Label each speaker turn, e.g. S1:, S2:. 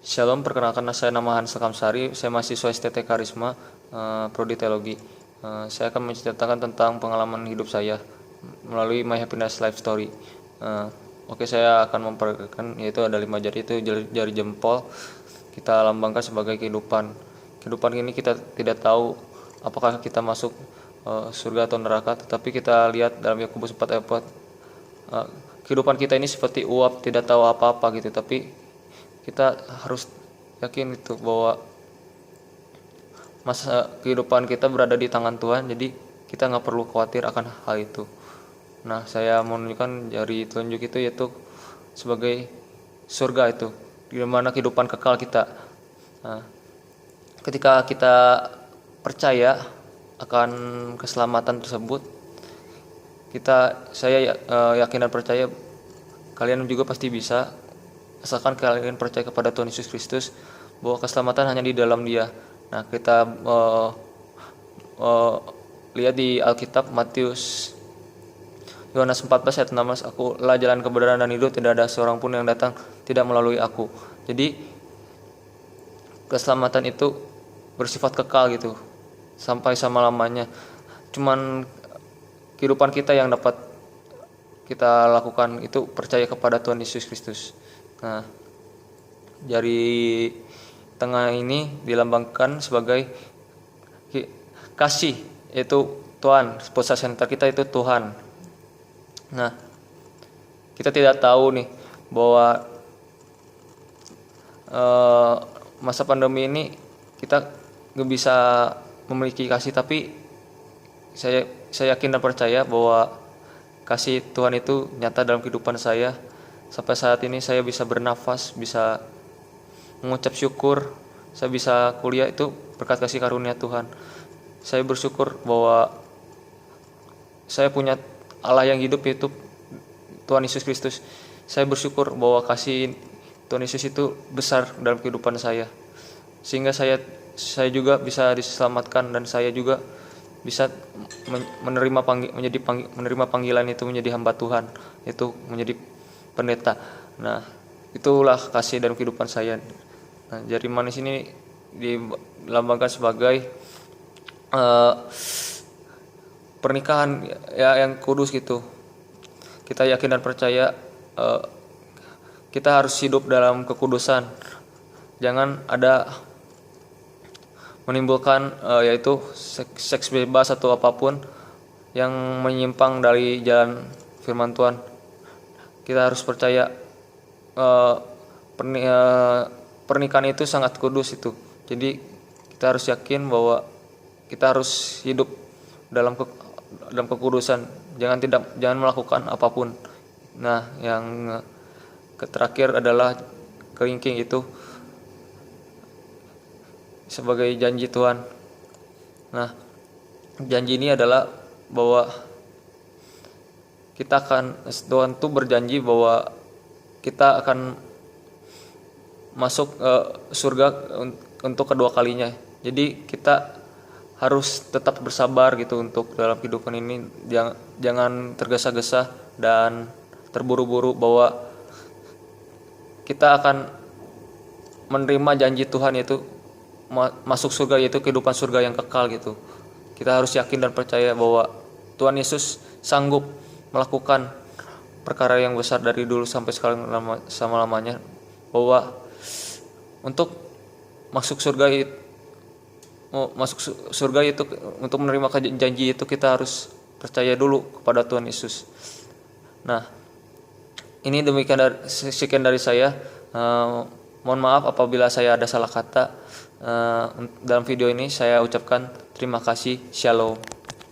S1: Shalom, perkenalkan saya nama Hans Kamsari, saya mahasiswa STT Karisma, Prodi Teologi. Saya akan menceritakan tentang pengalaman hidup saya melalui My Happiness Life Story. Oke, saya akan memperkenalkan, yaitu ada 5 jari, itu jari jempol. Kita lambangkan sebagai kehidupan. Kehidupan ini kita tidak tahu apakah kita masuk surga atau neraka, tetapi kita lihat dalam Yakobus 4 ayat 4, kehidupan kita ini seperti uap, tidak tahu apa-apa gitu, tapi kita harus yakin itu bahwa masa kehidupan kita berada di tangan Tuhan, jadi kita nggak perlu khawatir akan hal itu. Nah, saya menunjukkan jari telunjuk itu yaitu sebagai surga, itu di mana kehidupan kekal kita. Nah, ketika kita percaya akan keselamatan tersebut, saya yakin dan percaya kalian juga pasti bisa, asalkan kalian percaya kepada Tuhan Yesus Kristus, bahwa keselamatan hanya di dalam Dia. Nah, kita lihat di Alkitab, Matius Yohanes 14 ayat 16, akulah jalan kebenaran dan hidup, tidak ada seorang pun yang datang tidak melalui aku. Jadi keselamatan itu bersifat kekal gitu, sampai selama-lamanya. Cuman kehidupan kita yang dapat kita lakukan itu percaya kepada Tuhan Yesus Kristus. Nah, jari tengah ini dilambangkan sebagai kasih, yaitu Tuhan. Pusat center kita itu Tuhan. Nah, kita tidak tahu nih bahwa masa pandemi ini kita nggak bisa memiliki kasih, tapi saya yakin dan percaya bahwa kasih Tuhan itu nyata dalam kehidupan saya. Sampai saat ini saya bisa bernafas, bisa mengucap syukur, saya bisa kuliah, itu berkat kasih karunia Tuhan. Saya bersyukur bahwa saya punya Allah yang hidup, yaitu Tuhan Yesus Kristus. Saya bersyukur bahwa kasih Tuhan Yesus itu besar dalam kehidupan saya, sehingga saya juga bisa diselamatkan, dan saya juga bisa menerima panggilan itu menjadi hamba Tuhan, itu menjadi pendeta. Nah, itulah kasih dalam kehidupan saya. Nah, jari manis ini dilambangkan sebagai pernikahan ya yang kudus gitu. Kita yakin dan percaya kita harus hidup dalam kekudusan. Jangan ada menimbulkan yaitu seks bebas atau apapun yang menyimpang dari jalan firman Tuhan. Kita harus percaya pernikahan itu sangat kudus itu. Jadi kita harus yakin bahwa kita harus hidup dalam kekudusan. Jangan melakukan apapun. Nah, yang terakhir adalah kelingking, itu sebagai janji Tuhan. Nah, janji ini adalah bahwa Tuhan tuh berjanji bahwa kita akan masuk surga untuk kedua kalinya. Jadi kita harus tetap bersabar gitu untuk dalam kehidupan ini. Jangan tergesa-gesa dan terburu-buru, bahwa kita akan menerima janji Tuhan, yaitu masuk surga, yaitu kehidupan surga yang kekal gitu. Kita harus yakin dan percaya bahwa Tuhan Yesus sanggup melakukan perkara yang besar dari dulu sampai sekarang selama-lamanya, bahwa untuk masuk surga itu untuk menerima janji itu kita harus percaya dulu kepada Tuhan Yesus. Nah, ini sekian dari saya. Mohon maaf apabila saya ada salah kata dalam video ini. Saya ucapkan terima kasih. Shalom.